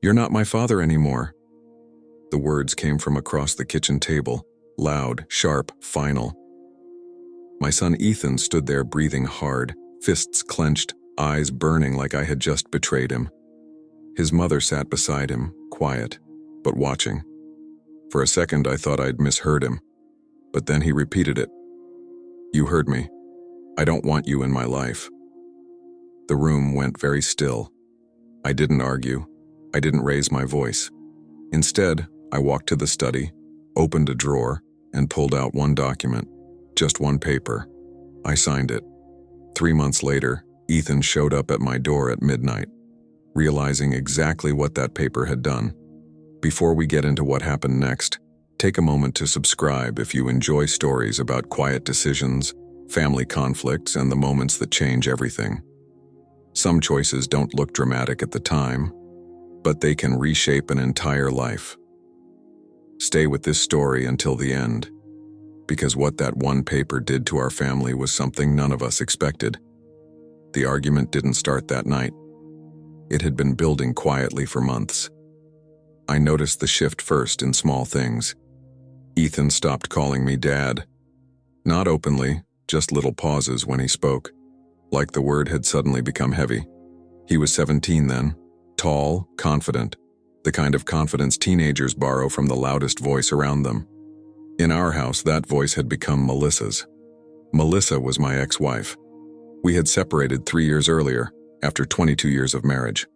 "You're not my father anymore." The words came from across the kitchen table, loud, sharp, final. My son Ethan stood there breathing hard, fists clenched, eyes burning like I had just betrayed him. His mother sat beside him, quiet, but watching. For a second I thought I'd misheard him, but then he repeated it. "You heard me. I don't want you in my life." The room went very still. I didn't argue. I didn't raise my voice. Instead, I walked to the study, opened a drawer, and pulled out one document, just one paper. I signed it. 3 months later, Ethan showed up at my door at midnight, realizing exactly what that paper had done. Before we get into what happened next, take a moment to subscribe if you enjoy stories about quiet decisions, family conflicts, and the moments that change everything. Some choices don't look dramatic at the time, but they can reshape an entire life. Stay with this story until the end, because what that one paper did to our family was something none of us expected. The argument didn't start that night. It had been building quietly for months. I noticed the shift first in small things. Ethan stopped calling me Dad. Not openly, just little pauses when he spoke, like the word had suddenly become heavy. He was 17 then, tall, confident, the kind of confidence teenagers borrow from the loudest voice around them. In our house, that voice had become Melissa's. Melissa was my ex-wife. We had separated 3 years earlier, after 22 years of marriage.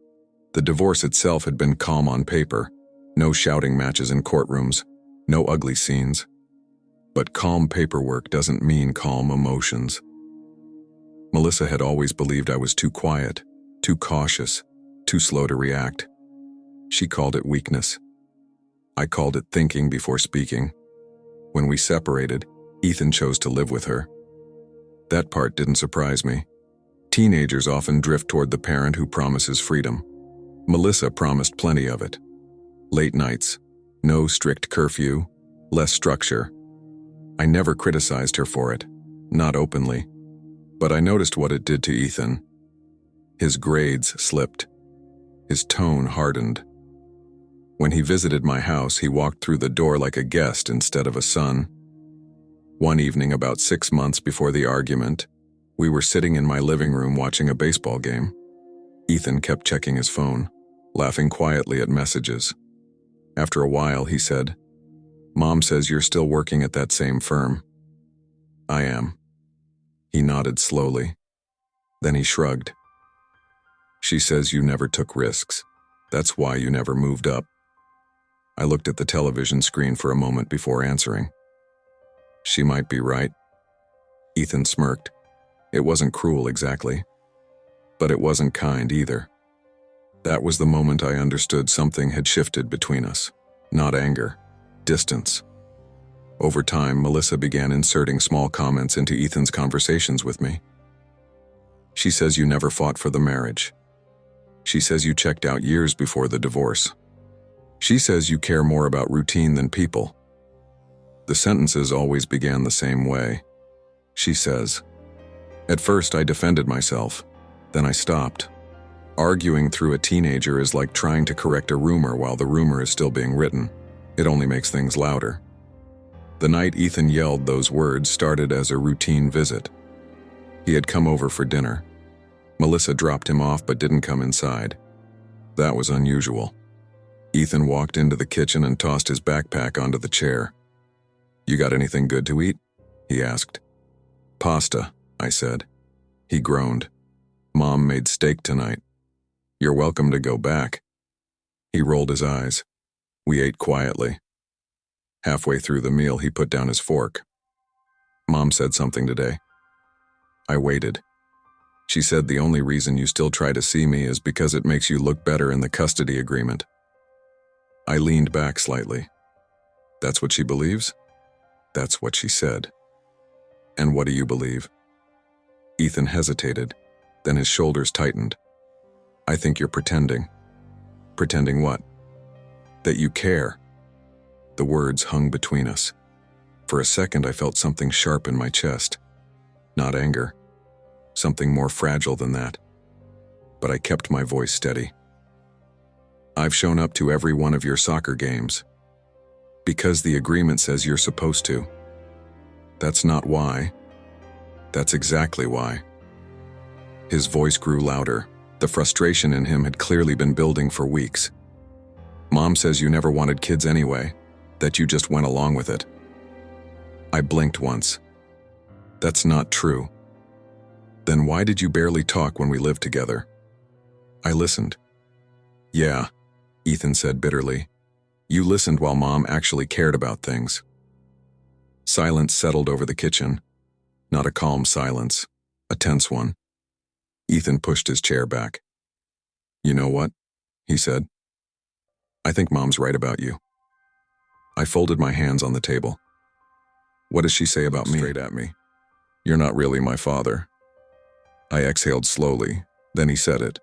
The divorce itself had been calm on paper, no shouting matches in courtrooms, no ugly scenes. But calm paperwork doesn't mean calm emotions. Melissa had always believed I was too quiet, too cautious, too slow to react. She called it weakness. I called it thinking before speaking. When we separated, Ethan chose to live with her. That part didn't surprise me. Teenagers often drift toward the parent who promises freedom. Melissa promised plenty of it. Late nights, no strict curfew, less structure. I never criticized her for it, not openly. But I noticed what it did to Ethan. His grades slipped. His tone hardened. When he visited my house, he walked through the door like a guest instead of a son. One evening, about 6 months before the argument, we were sitting in my living room watching a baseball game. Ethan kept checking his phone, laughing quietly at messages. After a while, he said, "Mom says you're still working at that same firm." "I am." He nodded slowly. Then he shrugged. "She says you never took risks. That's why you never moved up." I looked at the television screen for a moment before answering. "She might be right." Ethan smirked. It wasn't cruel exactly, but it wasn't kind either. That was the moment I understood something had shifted between us. Not anger, distance. Over time, Melissa began inserting small comments into Ethan's conversations with me. "She says you never fought for the marriage. She says you checked out years before the divorce. She says you care more about routine than people." The sentences always began the same way. "She says." At first, I defended myself. Then I stopped. Arguing through a teenager is like trying to correct a rumor while the rumor is still being written. It only makes things louder. The night Ethan yelled those words started as a routine visit. He had come over for dinner. Melissa dropped him off but didn't come inside. That was unusual. Ethan walked into the kitchen and tossed his backpack onto the chair. "You got anything good to eat?" he asked. "Pasta," I said. He groaned. "Mom made steak tonight. You're welcome to go back." He rolled his eyes. We ate quietly. Halfway through the meal, he put down his fork. "Mom said something today." I waited. "She said the only reason you still try to see me is because it makes you look better in the custody agreement." I leaned back slightly. "That's what she believes?" "That's what she said." "And what do you believe?" Ethan hesitated, then his shoulders tightened. "I think you're pretending." "Pretending what?" "That you care." The words hung between us. For a second, I felt something sharp in my chest. Not anger. Something more fragile than that. But I kept my voice steady. I've shown up to every one of your soccer games. Because the agreement says you're supposed to. That's not why. That's exactly why. His voice grew louder. The frustration in him had clearly been building for weeks. Mom says you never wanted kids anyway, that you just went along with it. I blinked once. That's not true. Then why did you barely talk when we lived together? I listened. Yeah, Ethan said bitterly. You listened while Mom actually cared about things. Silence settled over the kitchen. Not a calm silence, a tense one. Ethan pushed his chair back. You know what? He said. I think Mom's right about you. I folded my hands on the table. What does she say about me? Straight at me. You're not really my father. I exhaled slowly, then he said it.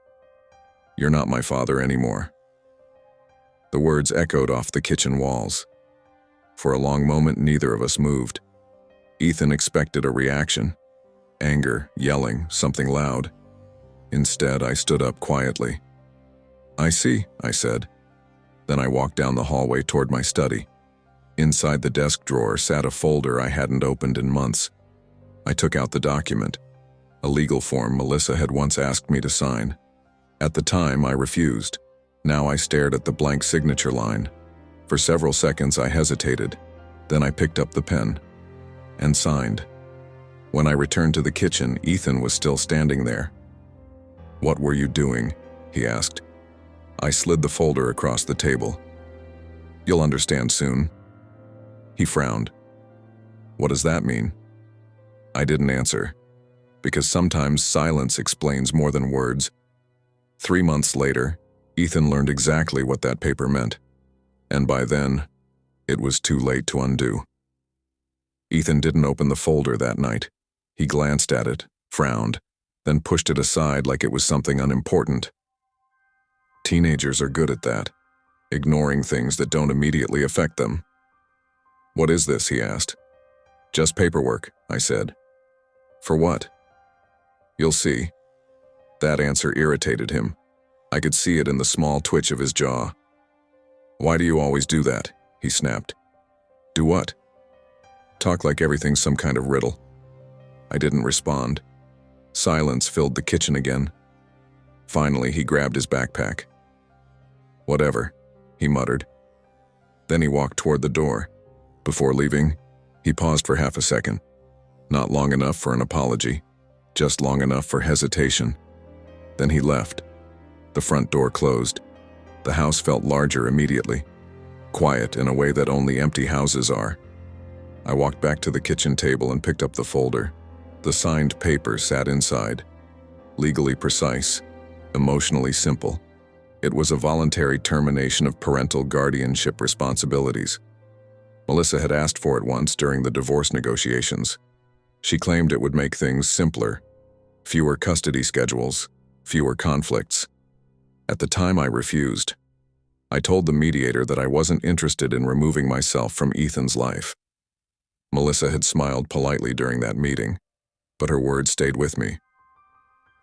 You're not my father anymore. The words echoed off the kitchen walls. For a long moment, neither of us moved. Ethan expected a reaction. Anger, yelling, something loud. Instead, I stood up quietly. I see, I said. Then I walked down the hallway toward my study. Inside the desk drawer sat a folder I hadn't opened in months. I took out the document, a legal form Melissa had once asked me to sign. At the time, I refused. Now I stared at the blank signature line. For several seconds, I hesitated. Then I picked up the pen and signed. When I returned to the kitchen, Ethan was still standing there. What were you doing? He asked. I slid the folder across the table. You'll understand soon. He frowned. What does that mean? I didn't answer, because sometimes silence explains more than words. 3 months later, Ethan learned exactly what that paper meant, and by then, it was too late to undo. Ethan didn't open the folder that night. He glanced at it, frowned, then pushed it aside like it was something unimportant. Teenagers are good at that, ignoring things that don't immediately affect them. What is this? He asked. Just paperwork, I said. For what? You'll see. That answer irritated him. I could see it in the small twitch of his jaw. Why do you always do that? He snapped. Do what? Talk like everything's some kind of riddle. I didn't respond. Silence filled the kitchen again. Finally, he grabbed his backpack. Whatever, he muttered. Then he walked toward the door. Before leaving, he paused for half a second. Not long enough for an apology, just long enough for hesitation. Then he left. The front door closed. The house felt larger immediately, quiet in a way that only empty houses are. I walked back to the kitchen table and picked up the folder. The signed paper sat inside. Legally precise, emotionally simple. It was a voluntary termination of parental guardianship responsibilities. Melissa had asked for it once during the divorce negotiations. She claimed it would make things simpler. Fewer custody schedules, fewer conflicts. At the time, I refused. I told the mediator that I wasn't interested in removing myself from Ethan's life. Melissa had smiled politely during that meeting, but her words stayed with me.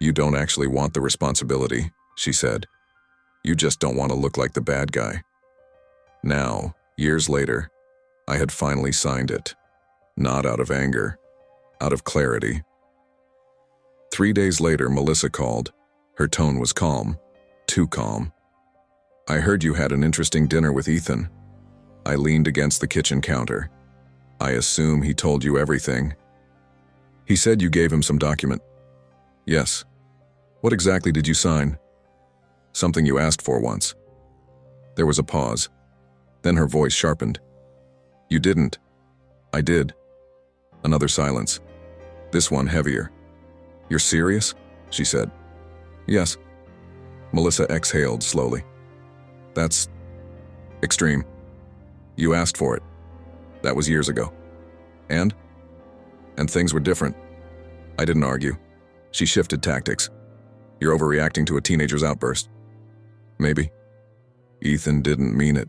You don't actually want the responsibility, she said. You just don't want to look like the bad guy. Now, years later, I had finally signed it. Not out of anger, out of clarity. 3 days later, Melissa called. Her tone was calm, too calm. I heard you had an interesting dinner with Ethan. I leaned against the kitchen counter. I assume he told you everything. He said you gave him some document. Yes. What exactly did you sign? Something you asked for once. There was a pause. Then her voice sharpened. You didn't. I did. Another silence. This one heavier. You're serious? She said. Yes. Melissa exhaled slowly. That's extreme. You asked for it. That was years ago. And things were different. I didn't argue. She shifted tactics. You're overreacting to a teenager's outburst. Maybe. Ethan didn't mean it.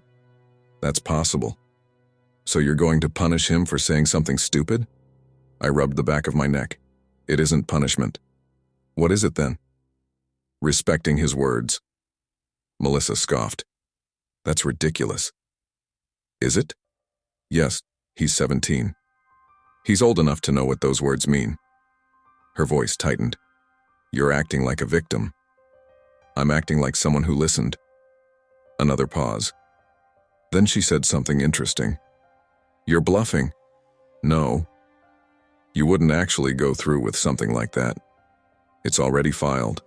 That's possible. So you're going to punish him for saying something stupid? I rubbed the back of my neck. It isn't punishment. What is it then? Respecting his words. Melissa scoffed. That's ridiculous. Is it? Yes, he's 17. He's old enough to know what those words mean. Her voice tightened. You're acting like a victim. I'm acting like someone who listened. Another pause. Then she said something interesting. You're bluffing. No. You wouldn't actually go through with something like that. It's already filed.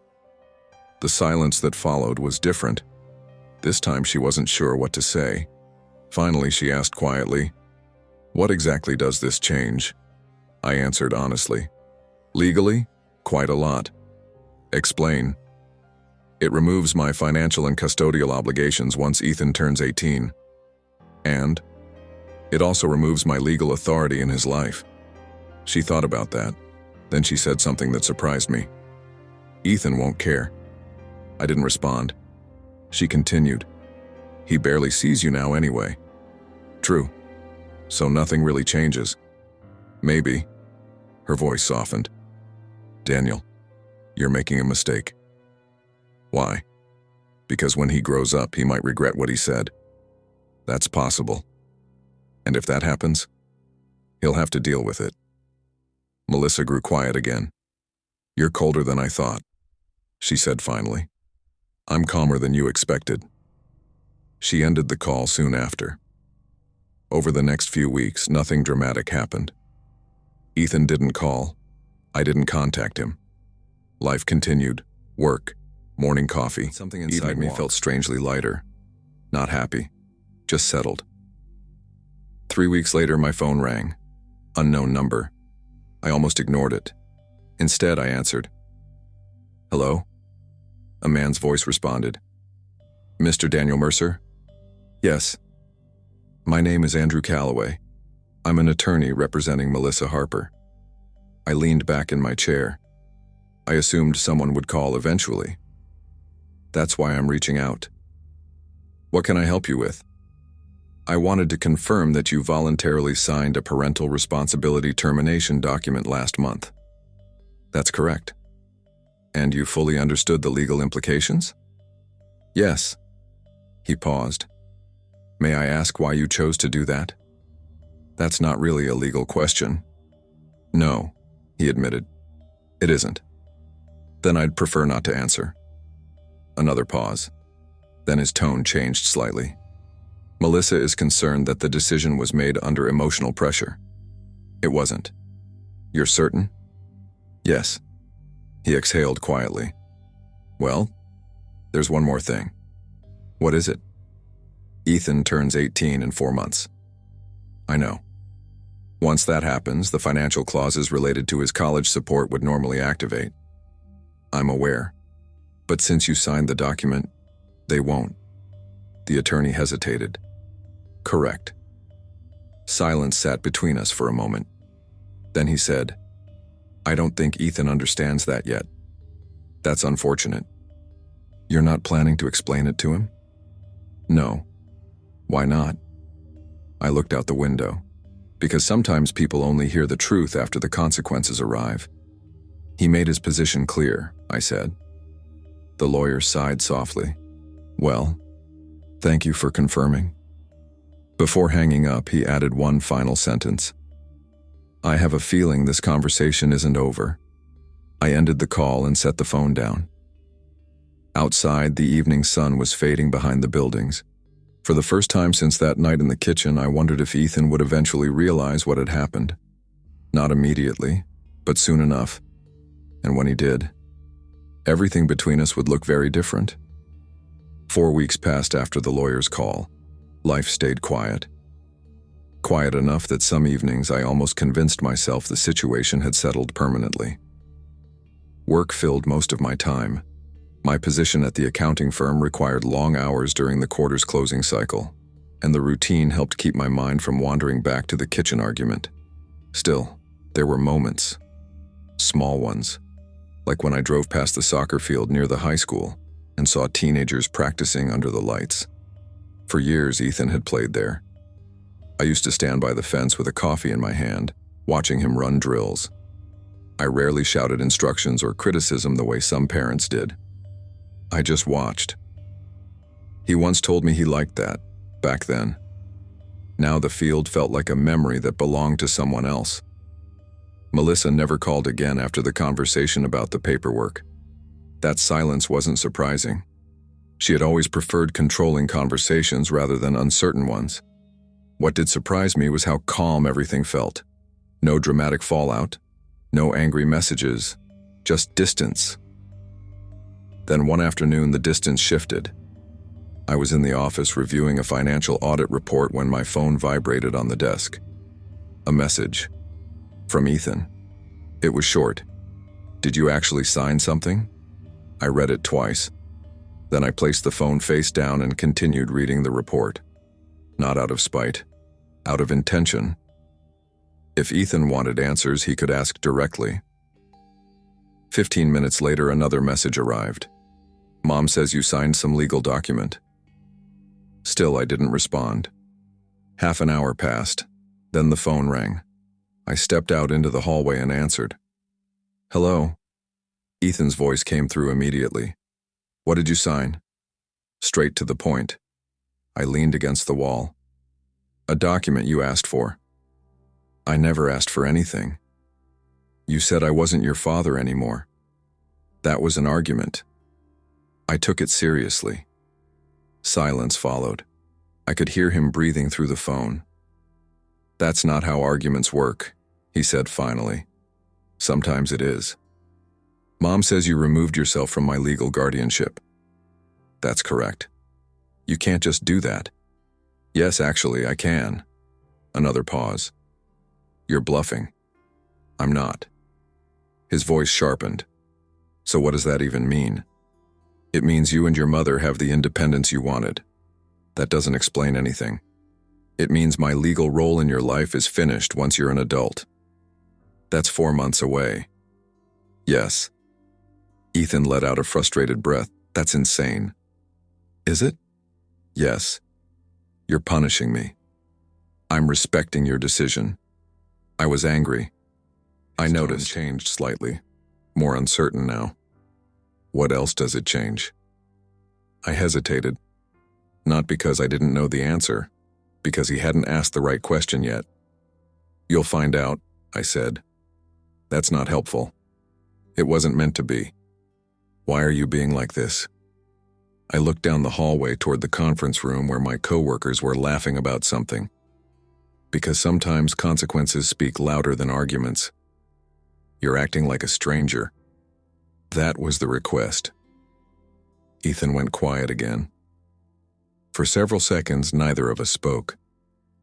The silence that followed was different. This time she wasn't sure what to say. Finally, she asked quietly, "What exactly does this change?" I answered honestly. "Legally, quite a lot." "Explain." "It removes my financial and custodial obligations once Ethan turns 18. And it also removes my legal authority in his life." She thought about that. Then she said something that surprised me. "Ethan won't care." I didn't respond. She continued, "He barely sees you now anyway." "True. So nothing really changes." "Maybe." Her voice softened. "Daniel, you're making a mistake." "Why?" "Because when he grows up, he might regret what he said." "That's possible. And if that happens, he'll have to deal with it." Melissa grew quiet again. "You're colder than I thought," she said finally. "I'm calmer than you expected." She ended the call soon after. Over the next few weeks, nothing dramatic happened. Ethan didn't call. I didn't contact him. Life continued. Work, morning coffee. Something inside me felt strangely lighter. Not happy, just settled. 3 weeks later, my phone rang. Unknown number. I almost ignored it. Instead, I answered. "Hello?" A man's voice responded. "Mr. Daniel Mercer?" "Yes." "My name is Andrew Calloway. I'm an attorney representing Melissa Harper." I leaned back in my chair. I assumed someone would call eventually. "That's why I'm reaching out." "What can I help you with?" "I wanted to confirm that you voluntarily signed a parental responsibility termination document last month." "That's correct." "And you fully understood the legal implications?" "Yes." He paused. "May I ask why you chose to do that?" "That's not really a legal question." "No," he admitted. "It isn't." "Then I'd prefer not to answer." Another pause. Then his tone changed slightly. "Melissa is concerned that the decision was made under emotional pressure." "It wasn't." "You're certain?" "Yes." He exhaled quietly. "Well, there's one more thing." "What is it?" "Ethan turns 18 in 4 months." "I know." "Once that happens, the financial clauses related to his college support would normally activate." "I'm aware. But since you signed the document, they won't." The attorney hesitated. "Correct." Silence sat between us for a moment. Then he said, "I don't think Ethan understands that yet. That's unfortunate." "You're not planning to explain it to him?" "No." "Why not?" I looked out the window. "Because sometimes people only hear the truth after the consequences arrive." "He made his position clear," I said. The lawyer sighed softly. "Well, thank you for confirming." Before hanging up, he added one final sentence. "I have a feeling this conversation isn't over." I ended the call and set the phone down. Outside, the evening sun was fading behind the buildings. For the first time since that night in the kitchen, I wondered if Ethan would eventually realize what had happened. Not immediately, but soon enough. And when he did, everything between us would look very different. 4 weeks passed after the lawyer's call. Life stayed quiet. Quiet enough that some evenings I almost convinced myself the situation had settled permanently. Work filled most of my time. My position at the accounting firm required long hours during the quarter's closing cycle, and the routine helped keep my mind from wandering back to the kitchen argument. Still, there were moments, small ones, like when I drove past the soccer field near the high school and saw teenagers practicing under the lights. For years, Ethan had played there. I used to stand by the fence with a coffee in my hand, watching him run drills. I rarely shouted instructions or criticism the way some parents did. I just watched. He once told me he liked that, back then. Now the field felt like a memory that belonged to someone else. Melissa never called again after the conversation about the paperwork. That silence wasn't surprising. She had always preferred controlling conversations rather than uncertain ones. What did surprise me was how calm everything felt. No dramatic fallout, no angry messages, just distance. Then one afternoon, the distance shifted. I was in the office reviewing a financial audit report when my phone vibrated on the desk. A message. From Ethan. It was short. "Did you actually sign something?" I read it twice. Then I placed the phone face down and continued reading the report. Not out of spite. Out of intention. If Ethan wanted answers, he could ask directly. 15 minutes later, another message arrived. "Mom says you signed some legal document." Still, I didn't respond. Half an hour passed. Then the phone rang. I stepped out into the hallway and answered. "Hello?" Ethan's voice came through immediately. "What did you sign?" Straight to the point. I leaned against the wall. "A document you asked for." "I never asked for anything. You said I wasn't your father anymore." That was an argument. I took it seriously. Silence followed. I could hear him breathing through the phone. "That's not how arguments work," he said finally. "Sometimes it is. Mom says you removed yourself from my legal guardianship." "That's correct. You can't just do that." "Yes, actually, I can." Another pause. "You're bluffing." "I'm not." His voice sharpened. "So what does that even mean?" "It means you and your mother have the independence you wanted. That doesn't explain anything. It means my legal role in your life is finished once you're an adult. That's 4 months away." "Yes." Ethan let out a frustrated breath. "That's insane." "Is it?" "Yes. You're punishing me. I'm respecting your decision." I was angry. I noticed changed slightly, more uncertain now. "What else does it change?" I hesitated. Not because I didn't know the answer, because he hadn't asked the right question yet. "You'll find out," I said. "That's not helpful. It wasn't meant to be. Why are you being like this?" I looked down the hallway toward the conference room where my coworkers were laughing about something. Because sometimes consequences speak louder than arguments. "You're acting like a stranger." That was the request. Ethan went quiet again. For several seconds, neither of us spoke.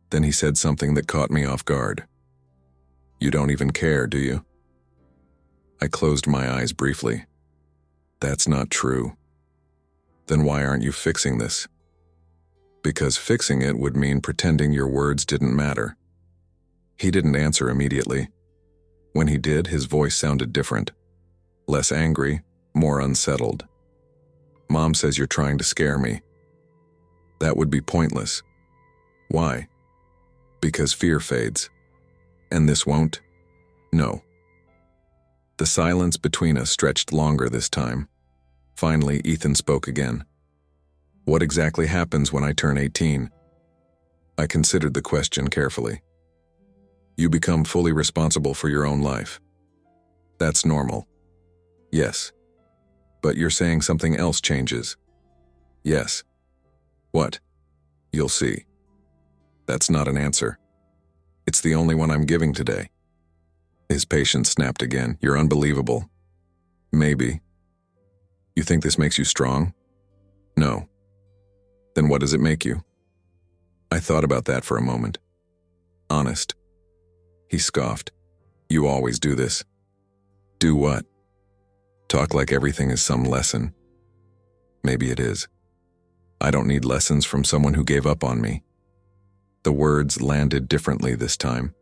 Then he said something that caught me off guard. "You don't even care, do you?" I closed my eyes briefly. "That's not true." "Then why aren't you fixing this?" "Because fixing it would mean pretending your words didn't matter." He didn't answer immediately. When he did, his voice sounded different. Less angry, more unsettled. "Mom says you're trying to scare me." "That would be pointless." "Why?" "Because fear fades. And this won't?" "No." The silence between us stretched longer this time. Finally, Ethan spoke again. "What exactly happens when I turn 18? I considered the question carefully. "You become fully responsible for your own life." "That's normal." "Yes." "But you're saying something else changes." "Yes." "What?" "You'll see." That's not an answer. It's the only one I'm giving today. His patience snapped again. "You're unbelievable." "Maybe." "You think this makes you strong?" "No." "Then what does it make you?" I thought about that for a moment. "Honest." He scoffed. "You always do this." "Do what?" "Talk like everything is some lesson." Maybe it is. I don't need lessons from someone who gave up on me. The words landed differently this time.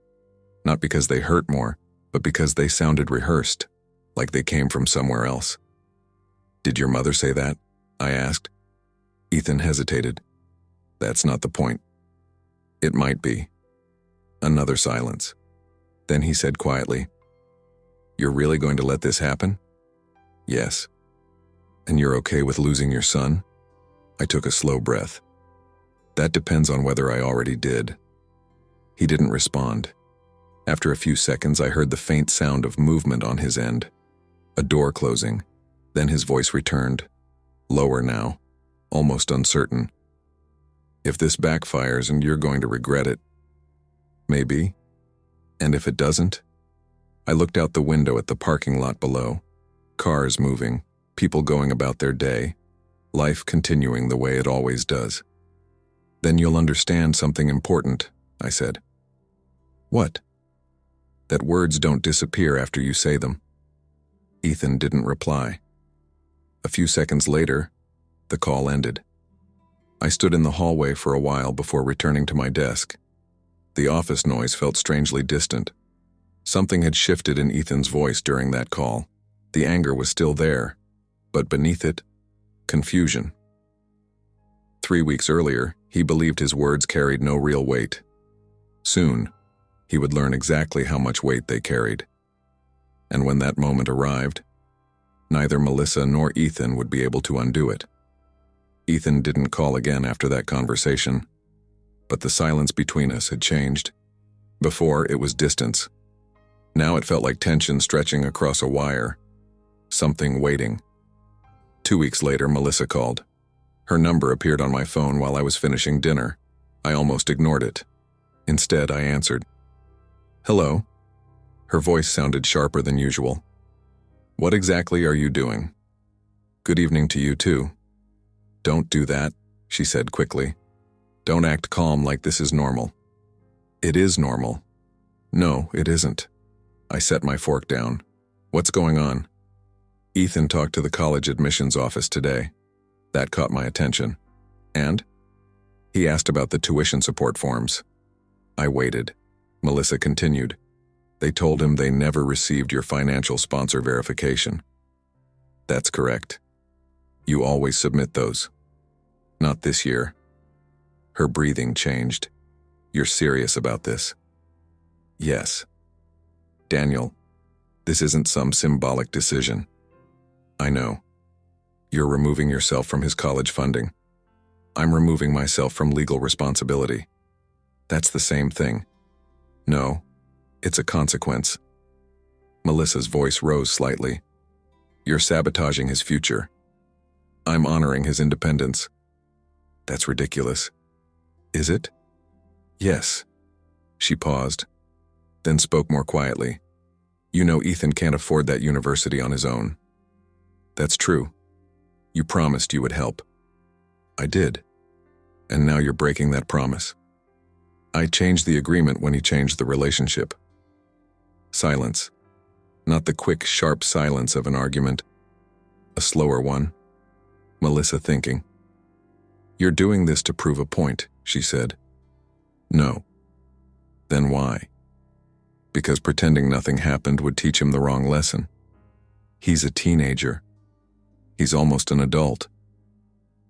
Not because they hurt more, but because they sounded rehearsed, like they came from somewhere else. "Did your mother say that?" I asked. Ethan hesitated. "That's not the point." "It might be." Another silence. Then he said quietly, "You're really going to let this happen?" "Yes." "And you're okay with losing your son?" I took a slow breath. That depends on whether I already did. He didn't respond. After a few seconds, I heard the faint sound of movement on his end. A door closing. Then his voice returned. Lower now, almost uncertain. If this backfires and you're going to regret it. Maybe. And if it doesn't? I looked out the window at the parking lot below. Cars moving, people going about their day, life continuing the way it always does. Then you'll understand something important, I said. What? That words don't disappear after you say them. Ethan didn't reply. A few seconds later, the call ended. I stood in the hallway for a while before returning to my desk. The office noise felt strangely distant. Something had shifted in Ethan's voice during that call. The anger was still there, but beneath it, confusion. 3 weeks earlier, he believed his words carried no real weight. Soon, he would learn exactly how much weight they carried. And when that moment arrived, neither Melissa nor Ethan would be able to undo it. Ethan didn't call again after that conversation, but the silence between us had changed. Before, it was distance. Now it felt like tension stretching across a wire, something waiting. 2 weeks later, Melissa called. Her number appeared on my phone while I was finishing dinner. I almost ignored it. Instead, I answered. Hello. Her voice sounded sharper than usual. What exactly are you doing? Good evening to you too. Don't do that, she said quickly. Don't act calm like this is normal. It is normal. No, it isn't. I set my fork down. What's going on? Ethan talked to the college admissions office today. That caught my attention. And? He asked about the tuition support forms. I waited. Melissa continued. They told him they never received your financial sponsor verification. That's correct. You always submit those. Not this year. Her breathing changed. You're serious about this? Yes. Daniel, this isn't some symbolic decision. I know. You're removing yourself from his college funding. I'm removing myself from legal responsibility. That's the same thing. No, it's a consequence. Melissa's voice rose slightly. You're sabotaging his future. I'm honoring his independence. That's ridiculous. Is it? Yes. She paused, then spoke more quietly. You know Ethan can't afford that university on his own. That's true. You promised you would help. I did. And now you're breaking that promise. I changed the agreement when he changed the relationship. Silence. Not the quick, sharp silence of an argument. A slower one. Melissa thinking. You're doing this to prove a point, she said. No. Then why? Because pretending nothing happened would teach him the wrong lesson. He's a teenager. He's almost an adult.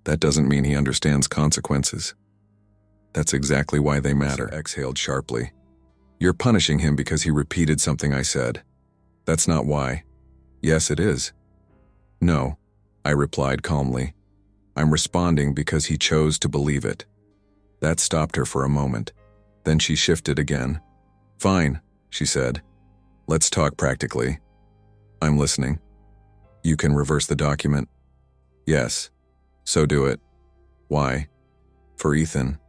That doesn't mean he understands consequences. That's exactly why they matter. Exhaled sharply. You're punishing him because he repeated something I said. That's not why. Yes, it is. No, I replied calmly. I'm responding because he chose to believe it. That stopped her for a moment. Then she shifted again. Fine, she said. Let's talk practically. I'm listening. You can reverse the document. Yes. So do it. Why? For Ethan.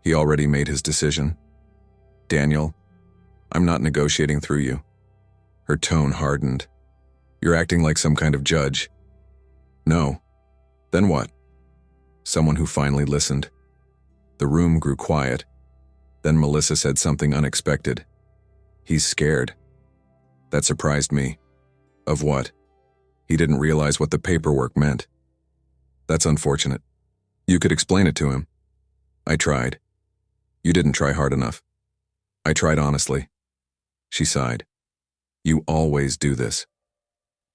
He already made his decision. Daniel, I'm not negotiating through you. Her tone hardened. You're acting like some kind of judge. No. Then what? Someone who finally listened. The room grew quiet. Then Melissa said something unexpected. He's scared. That surprised me. Of what? He didn't realize what the paperwork meant. That's unfortunate. You could explain it to him. I tried. You didn't try hard enough. I tried honestly. She sighed. You always do this.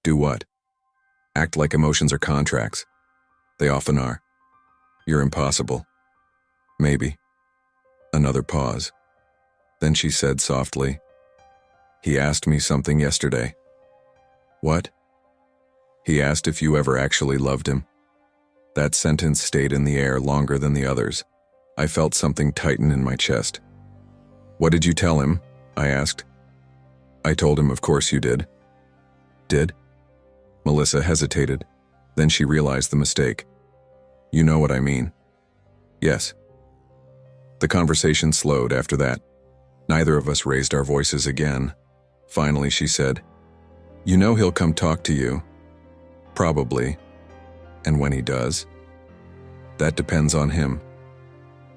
Do what? Act like emotions are contracts. They often are. You're impossible. Maybe. Another pause. Then she said softly, He asked me something yesterday. What? He asked if you ever actually loved him. That sentence stayed in the air longer than the others. I felt something tighten in my chest. "What did you tell him?" I asked. "I told him, of course you did." "Did?" Melissa hesitated. Then she realized the mistake. "You know what I mean." "Yes." The conversation slowed after that. Neither of us raised our voices again. Finally, she said, "You know he'll come talk to you." "Probably. And when he does?" "That depends on him.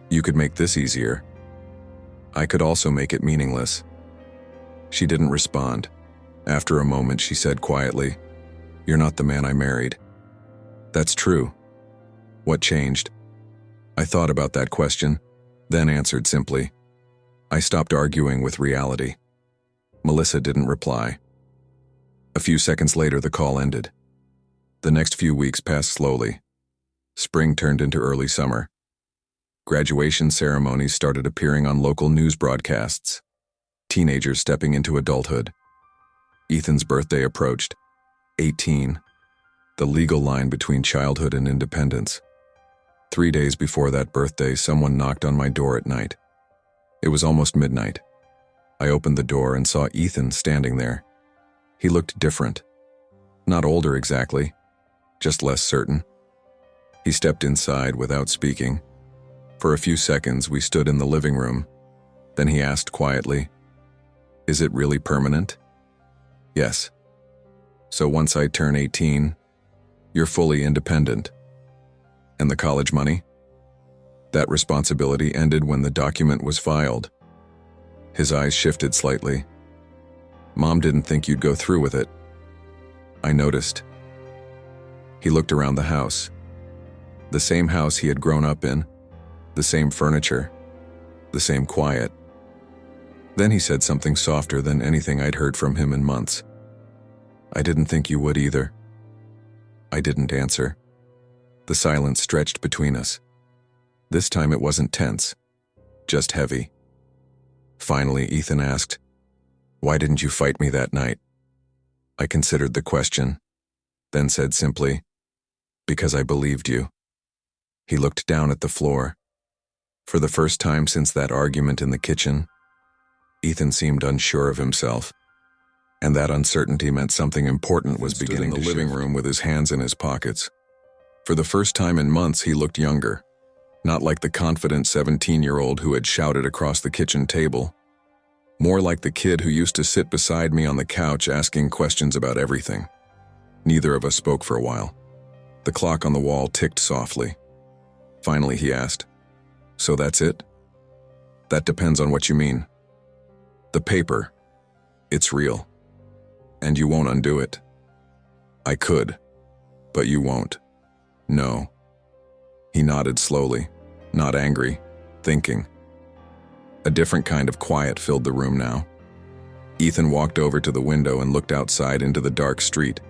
You could make this easier. I could also make it meaningless." She didn't respond. After a moment, she said quietly, "You're not the man I married." "That's true. What changed?" I thought about that question, then answered simply, "I stopped arguing with reality." Melissa didn't reply. A few seconds later, the call ended. The next few weeks passed slowly. Spring turned into early summer. Graduation ceremonies started appearing on local news broadcasts. Teenagers stepping into adulthood. Ethan's birthday approached. 18. The legal line between childhood and independence. 3 days before that birthday, someone knocked on my door at night. It was almost midnight. I opened the door and saw Ethan standing there. He looked different. Not older exactly, just less certain. He stepped inside without speaking. For a few seconds, we stood in the living room. Then he asked quietly, "Is it really permanent?" "Yes." "So once I turn 18, you're fully independent." "And the college money?" "That responsibility ended when the document was filed." His eyes shifted slightly. "Mom didn't think you'd go through with it." I noticed. He looked around the house. The same house he had grown up in. The same furniture. The same quiet. Then he said something softer than anything I'd heard from him in months. "I didn't think you would either." I didn't answer. The silence stretched between us. This time it wasn't tense, just heavy. Finally, Ethan asked, "Why didn't you fight me that night?" I considered the question, then said simply, "Because I believed you." He looked down at the floor. For the first time since that argument in the kitchen, Ethan seemed unsure of himself, and that uncertainty meant something important was beginning in the living room with his hands in his pockets. For the first time in months, he looked younger, not like the confident 17-year-old who had shouted across the kitchen table, more like the kid who used to sit beside me on the couch asking questions about everything. Neither of us spoke for a while. The clock on the wall ticked softly. Finally, he asked, "So that's it?" "That depends on what you mean." "The paper. It's real. And you won't undo it." "I could, but you won't." "No." He nodded slowly, not angry, thinking. A different kind of quiet filled the room now. Ethan walked over to the window and looked outside into the dark street.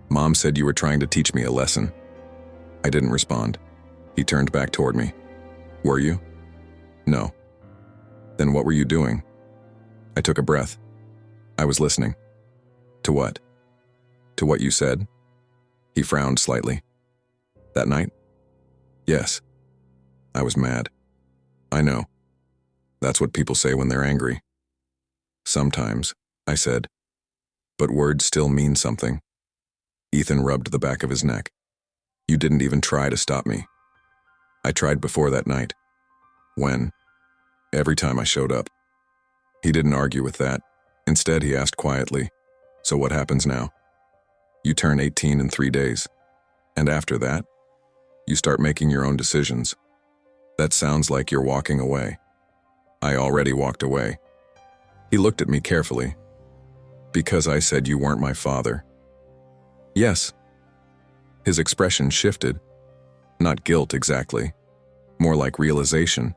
"Mom said you were trying to teach me a lesson." I didn't respond. He turned back toward me. "Were you?" "No." "Then what were you doing?" I took a breath. "I was listening." "To what?" "To what you said." He frowned slightly. "That night?" "Yes." I was mad. "I know. That's what people say when they're angry." "Sometimes," I said. "But words still mean something." Ethan rubbed the back of his neck. "You didn't even try to stop me." "I tried before that night." "When?" "Every time I showed up." He didn't argue with that. Instead, he asked quietly, "So what happens now?" "You turn 18 in 3 days. And after that, you start making your own decisions." "That sounds like you're walking away." "I already walked away." He looked at me carefully. "Because I said you weren't my father." "Yes." His expression shifted. Not guilt exactly, more like realization.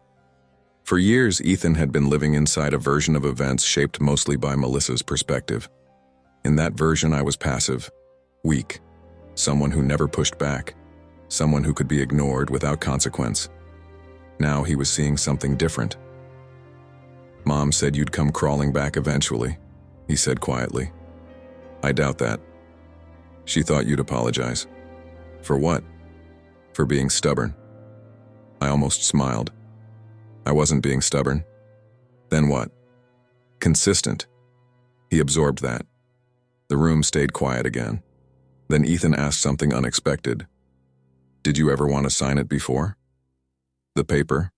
For years, Ethan had been living inside a version of events shaped mostly by Melissa's perspective. In that version, I was passive, weak, someone who never pushed back, someone who could be ignored without consequence. Now he was seeing something different. "Mom said you'd come crawling back eventually," he said quietly. "I doubt that." "She thought you'd apologize." "For what?" For being stubborn. I almost smiled. I wasn't being stubborn. Then what? Consistent. He absorbed that. The room stayed quiet again. Then Ethan asked something unexpected. Did you ever want to sign it before? The paper?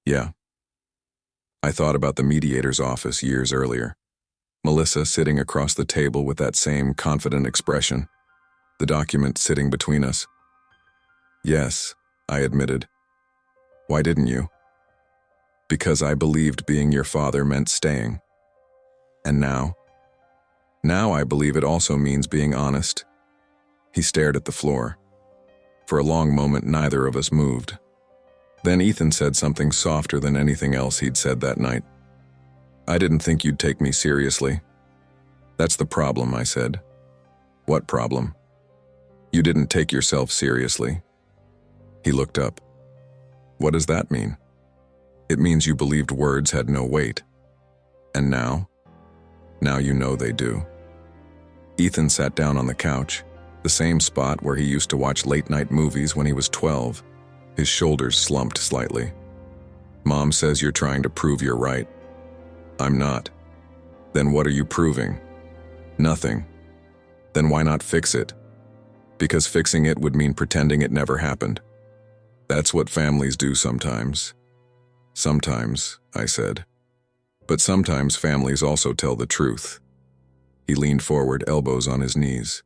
Yeah. I thought about the mediator's office years earlier. Melissa sitting across the table with that same confident expression. The document sitting between us. Yes, I admitted. Why didn't you? Because I believed being your father meant staying. And now? Now I believe it also means being honest. He stared at the floor. For a long moment, neither of us moved. Then Ethan said something softer than anything else he'd said that night. I didn't think you'd take me seriously. That's the problem, I said. What problem? You didn't take yourself seriously. He looked up. What does that mean? It means you believed words had no weight. And now? Now you know they do. Ethan sat down on the couch, the same spot where he used to watch late-night movies when he was 12. His shoulders slumped slightly. Mom says you're trying to prove you're right. I'm not. Then what are you proving? Nothing. Then why not fix it? Because fixing it would mean pretending it never happened. That's what families do sometimes. Sometimes, I said. But sometimes families also tell the truth. He leaned forward, elbows on his knees.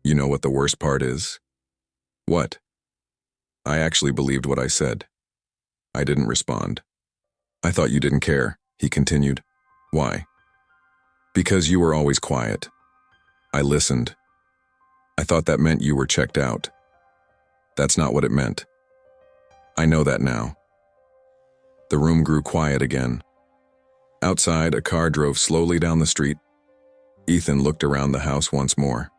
You know what the worst part is? What? I actually believed what I said. I didn't respond. I thought you didn't care, he continued. Why? Because you were always quiet. I listened. I thought that meant you were checked out. That's not what it meant. I know that now. The room grew quiet again. Outside, a car drove slowly down the street. Ethan looked around the house once more.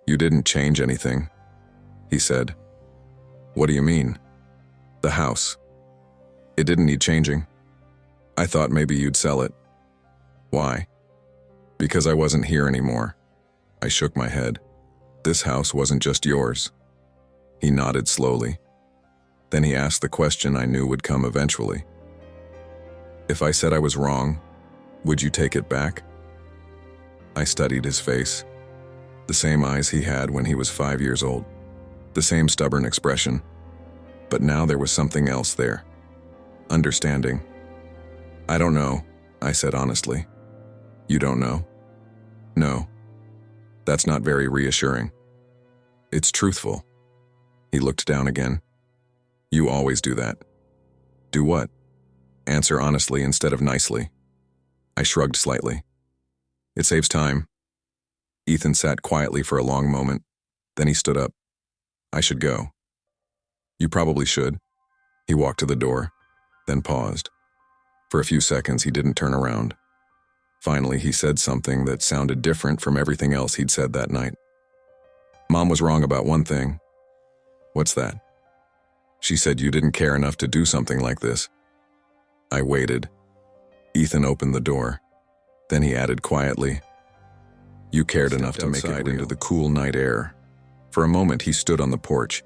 You didn't change anything, he said. What do you mean? The house. It didn't need changing. I thought maybe you'd sell it. Why? Because I wasn't here anymore. I shook my head. This house wasn't just yours. He nodded slowly. Then he asked the question I knew would come eventually. If I said I was wrong, would you take it back? I studied his face. The same eyes he had when he was 5 years old. The same stubborn expression. But now there was something else there. Understanding. I don't know, I said honestly. You don't know? No. That's not very reassuring. It's truthful. He looked down again. You always do that. Do what? Answer honestly instead of nicely. I shrugged slightly. It saves time. Ethan sat quietly for a long moment. Then he stood up. I should go. You probably should. He walked to the door, then paused. For a few seconds, he didn't turn around. Finally, he said something that sounded different from everything else he'd said that night. Mom was wrong about one thing. What's that? She said you didn't care enough to do something like this. I waited. Ethan opened the door. Then he added quietly, you cared enough to make it into the cool night air. For a moment, he stood on the porch.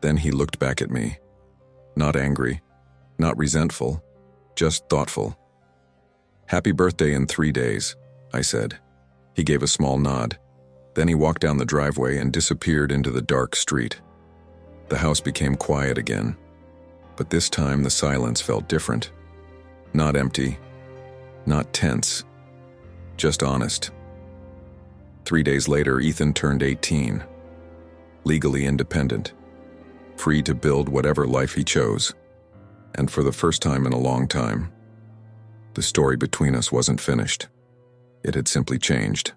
Then he looked back at me. Not angry, not resentful, just thoughtful. Happy birthday in 3 days, I said. He gave a small nod. Then he walked down the driveway and disappeared into the dark street. The house became quiet again. But this time the silence felt different. Not empty, not tense, just honest. 3 days later, Ethan turned 18. Legally independent. Free to build whatever life he chose. And for the first time in a long time, the story between us wasn't finished. It had simply changed.